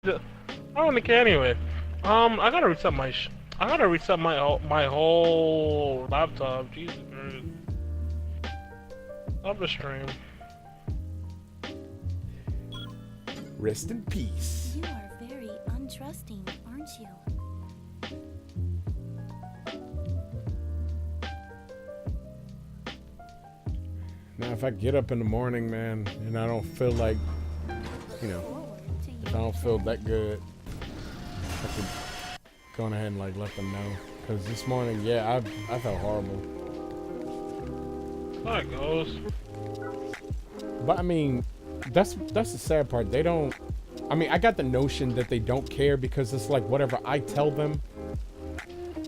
I don't really care anyway. I gotta reset my whole laptop. Jesus Christ. Stop the stream. Rest in peace. You are very untrusting, aren't you? Now, if I get up in the morning, man, and I don't feel like, you know, if I don't feel that good, I could go on ahead and like let them know. Cause this morning, yeah, I felt horrible. How it goes. But I mean, that's the sad part. They don't. I mean, I got the notion that they don't care because it's like whatever I tell them,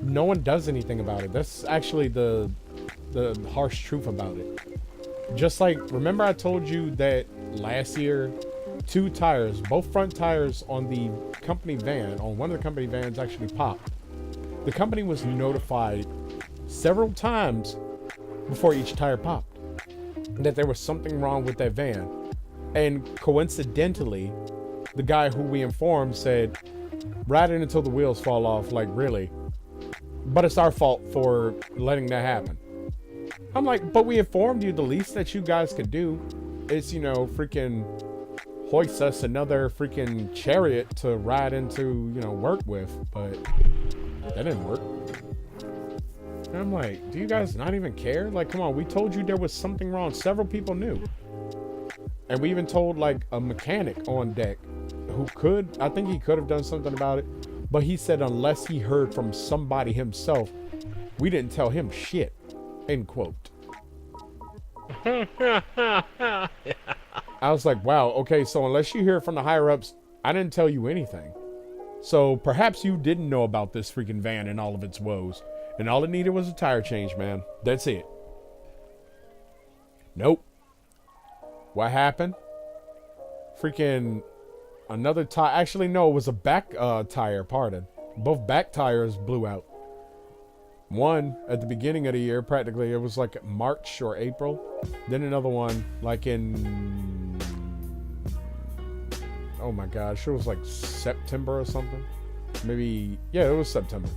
no one does anything about it. That's actually the harsh truth about it. Just like, remember I told you that last year, two tires, both front tires on the company van, on one of the company vans actually popped. The company was notified several times before each tire popped that there was something wrong with that van. And coincidentally, the guy who we informed said, ride it until the wheels fall off, like really. But it's our fault for letting that happen. I'm like, but we informed you, the least that you guys could do is, you know, freaking hoist us another freaking chariot to ride into, you know, work with. But that didn't work. And I'm like, do you guys not even care? Like, come on, we told you there was something wrong. Several people knew. And we even told like a mechanic on deck who could, I think he could have done something about it. But he said unless he heard from somebody himself, we didn't tell him shit. End quote. I was like, wow, okay, so unless you hear from the higher ups, I didn't tell you anything. So perhaps you didn't know about this freaking van and all of its woes. And all it needed was a tire change, man. That's it. Nope. What happened? Freaking another tire. Actually, no, it was a back tire, pardon. Both back tires blew out. One at the beginning of the year, practically, it was like March or April. Then another one like in, oh my gosh, it was like September or something. Maybe, yeah, it was September.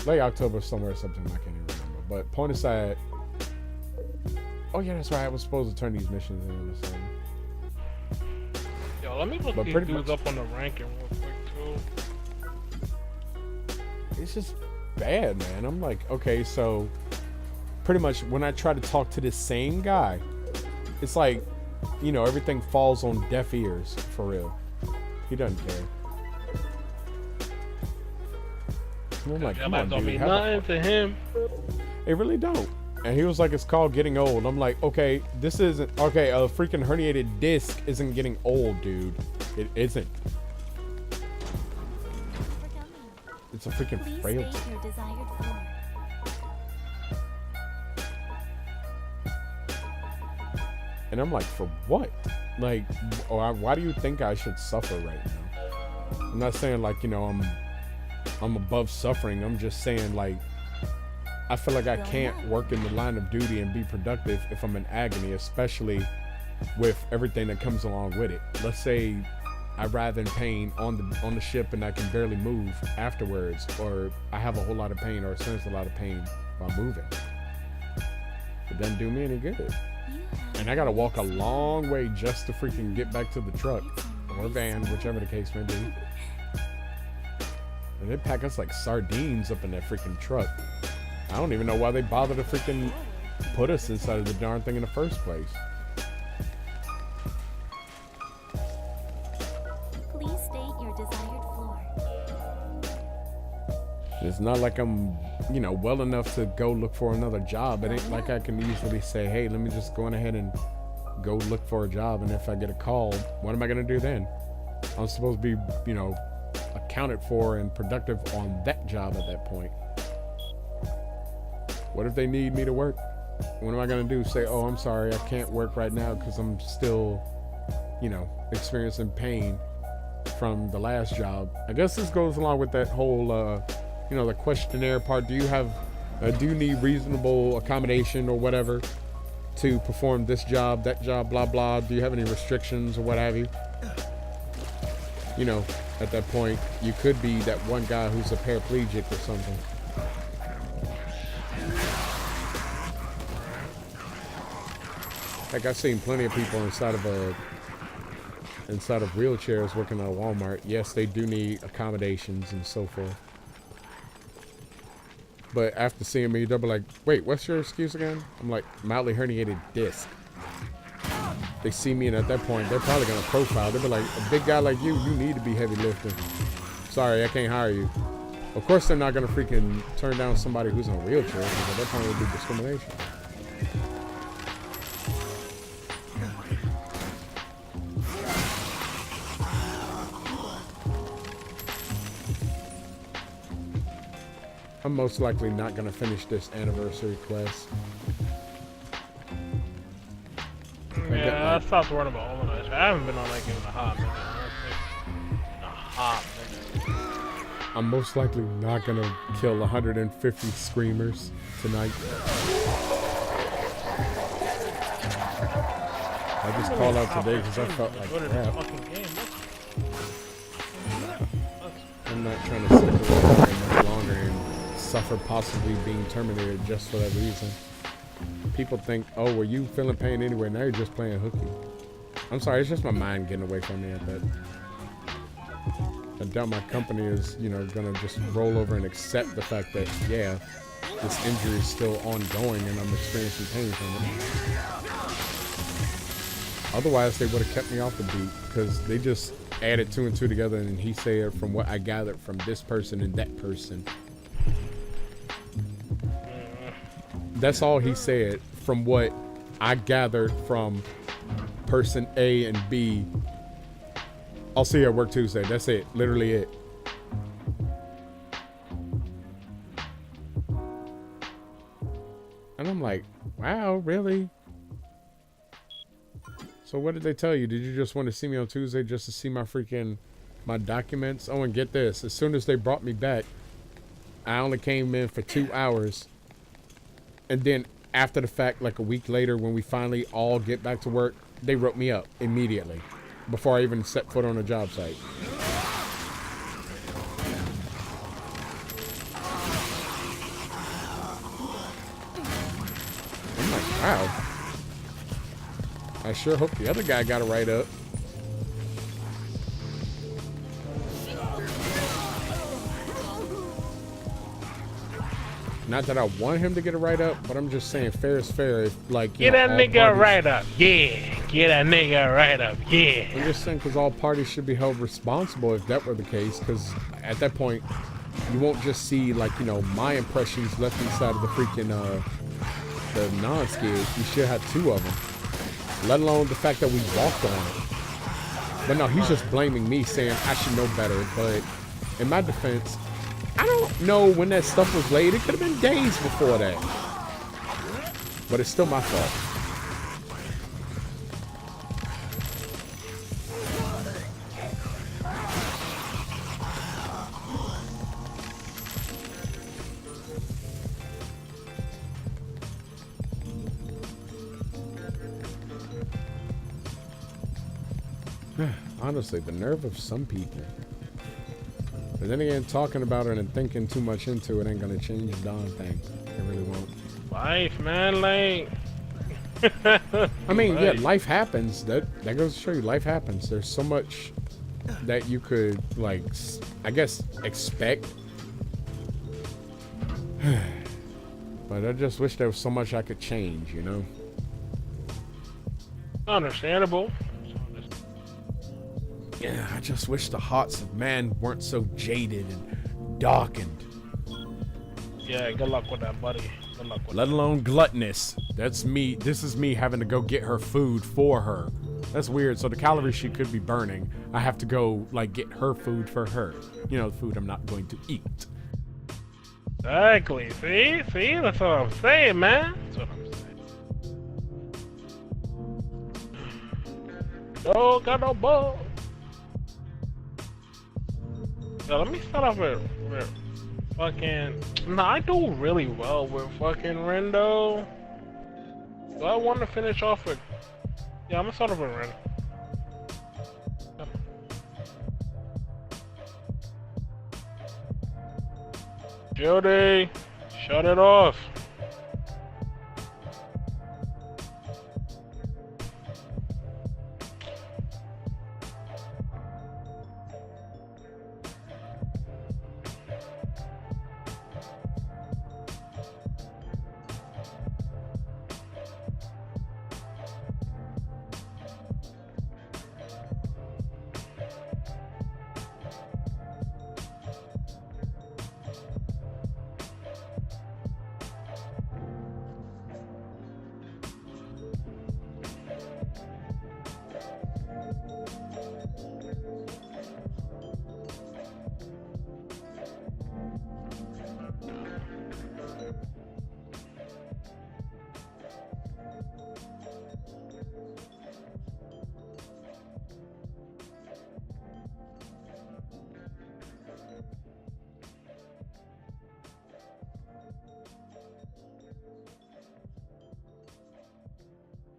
Late October, somewhere, September, I can't even remember. But point aside, oh yeah, that's right, I was supposed to turn these missions in or something. Yo, let me look But these pretty dudes much- up on the ranking real quick too. It's just bad, man. I'm like, okay, so pretty much when I try to talk to this same guy, it's like, you know, everything falls on deaf ears, for real. He doesn't care. And I'm like, That come on, might don't dude. mean have a- nothing to him. It really don't. And he was like, it's called getting old. I'm like, okay, this isn't, okay, a freaking herniated disc isn't getting old, dude. It isn't. It's a freaking Please frailty. state your desired floor. And I'm like, for what? Like, why do you think I should suffer right now? I'm not saying like, you know, I'm above suffering. I'm just saying like, I feel like I can't work in the line of duty and be productive if I'm in agony, especially with everything that comes along with it. Let's say I rather in pain on the ship and I can barely move afterwards, or I have a whole lot of pain or sense a lot of pain while moving. It doesn't do me any good. And I gotta walk a long way just to freaking get back to the truck or van, whichever the case may be. And they pack us like sardines up in that freaking truck. I don't even know why they bother to freaking put us inside of the darn thing in the first place. Please state your desired floor. It's not like I'm, you know, well enough to go look for another job. It ain't like I can easily say, hey, let me just go on ahead and go look for a job. And if I get a call, what am I going to do then? I'm supposed to be, you know, accounted for and productive on that job at that point. What if they need me to work? What am I going to do? Say, oh, I'm sorry, I can't work right now because I'm still, you know, experiencing pain from the last job. I guess this goes along with that whole, you know, the questionnaire part. Do you need reasonable accommodation or whatever to perform this job, that job, blah, blah? Do you have any restrictions or what have you? you know, at that point, you could be that one guy who's a paraplegic or something. Like, I've seen plenty of people inside of wheelchairs working at a Walmart. Yes, they do need accommodations and so forth. But after seeing me, they'll be like, wait, what's your excuse again? I'm like, mildly herniated disc. They see me, and at that point, they're probably going to profile. They'll be like, a big guy like you need to be heavy lifting. Sorry, I can't hire you. Of course, they're not going to freaking turn down somebody who's in a wheelchair, because at that point, it would be discrimination. I'm most likely not going to finish this anniversary quest. Yeah, I stopped worrying about all of that. I haven't been on that game in a hot minute. A hot minute. I'm most likely not going to kill 150 screamers tonight. I just called out today because I felt like crap. I'm not trying to stick around here much longer and suffer possibly being terminated just for that reason. People think, oh, well, you feeling pain anyway. Now you're just playing hooky. I'm sorry, it's just my mind getting away from me at that. I doubt my company is, you know, gonna just roll over and accept the fact that, yeah, this injury is still ongoing and I'm experiencing pain from it. Otherwise, they would have kept me off the beat because they just added 2 and 2 together, and he said, from what I gathered from this person and that person. That's all he said from what I gathered from person A and B. I'll see you at work Tuesday. That's it. Literally it. And I'm like, wow, really? So what did they tell you? Did you just want to see me on Tuesday just to see my documents? Oh, and get this. As soon as they brought me back, I only came in for 2 hours. And then after the fact, like a week later, when we finally all get back to work, they wrote me up immediately before I even set foot on a job site. I'm like, wow. I sure hope the other guy got a write-up. Not that I want him to get a write-up, but I'm just saying fair is fair. If, like, get that nigga a write-up, yeah. Get that nigga a write-up, yeah. I'm just saying because all parties should be held responsible if that were the case. Because at that point, you won't just see, like, you know, my impressions left inside of the freaking the non-skid. You should have 2 of them, let alone the fact that we walked on it. But no, he's just blaming me, saying I should know better. But in my defense, I don't know when that stuff was laid. It could have been days before that. But it's still my fault. Honestly, the nerve of some people. But then again, talking about it and thinking too much into it ain't gonna change a darn thing. It really won't. Life, man, like. I mean, yeah, life happens. That goes to show you, life happens. There's so much that you could, like, I guess, expect. But I just wish there was so much I could change, you know? Understandable. Yeah, I just wish the hearts of man weren't so jaded and darkened. Yeah, good luck with that, buddy. Good luck with Let alone gluttonous. That's me. This is me having to go get her food for her. That's weird. So the calories she could be burning, I have to go, like, get her food for her. You know, the food I'm not going to eat. Exactly. See? That's what I'm saying, man. That's what I'm saying. No, got no balls. So let me start off with fucking. Nah, I do really well with fucking Rendo. So I want to finish off with. Yeah, I'm gonna start off with Rendo. Guilty. Shut it off.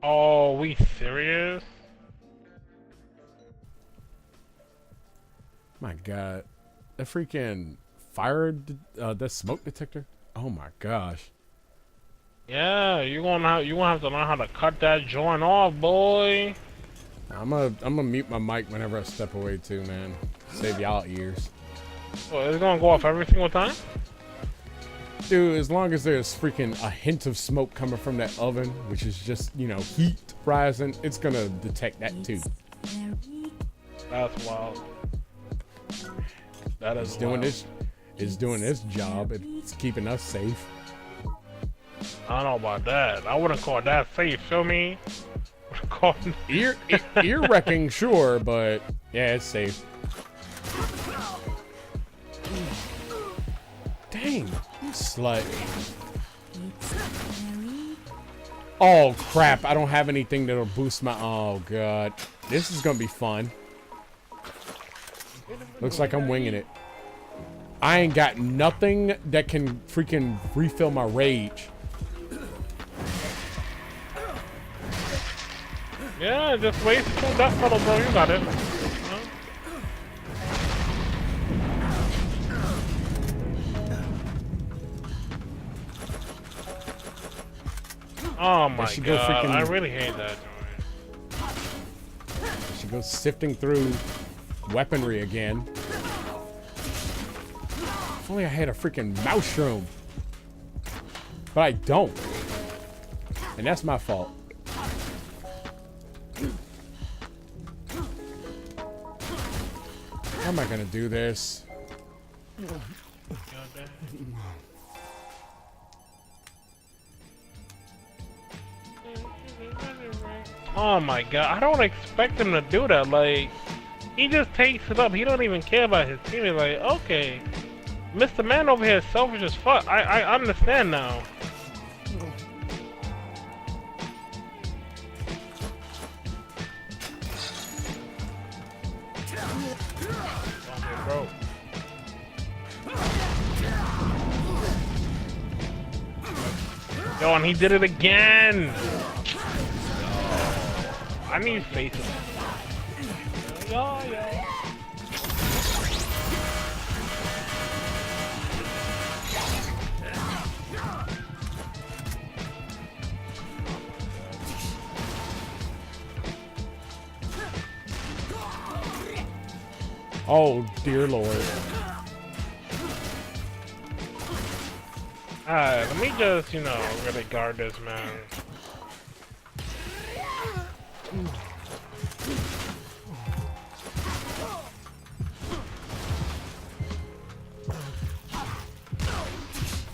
Oh, we serious? My God, the freaking fire, the smoke detector. Oh my gosh. Yeah, you gonna have to learn how to cut that joint off, boy. I'm gonna mute my mic whenever I step away too, man. Save y'all ears. Well, it's gonna go off every single time? Dude, as long as there's freaking a hint of smoke coming from that oven, which is just, you know, heat rising, it's gonna detect that too. That's wild. That is It's doing wild. this. It's doing its job. It's keeping us safe. I don't know about that. I wouldn't call that safe, feel me? Call Ear wrecking, sure, but yeah, it's safe. Dang, you slut. Oh crap, I don't have anything that'll boost my... Oh god. This is gonna be fun. Looks like I'm winging it. I ain't got nothing that can freaking refill my rage. Yeah, just wait to kill that fellow, bro. You got it. Oh my she go god, freaking- I really hate that joint. She goes sifting through weaponry again. If only I had a freaking mushroom. But I don't. And that's my fault. How am I gonna do this? Oh my god, I don't expect him to do that. Like, he just takes it up. He don't even care about his team. He's like, okay, Mr. Man over here is selfish as fuck. I understand now. Bro. Yo, and he did it again. I need faces. Yo, yo. Oh, dear Lord. Alright, let me just, you know, really guard this man.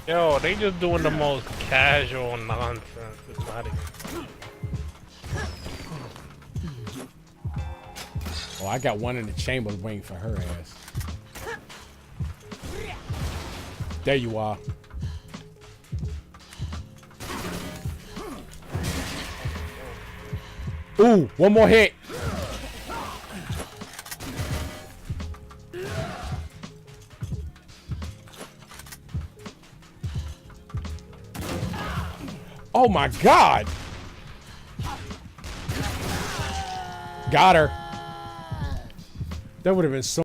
Yo, they just doing the most casual nonsense. It's not even funny. Oh, I got one in the chamber waiting for her ass. There you are. Ooh, one more hit. Oh my God. Got her. That would have been so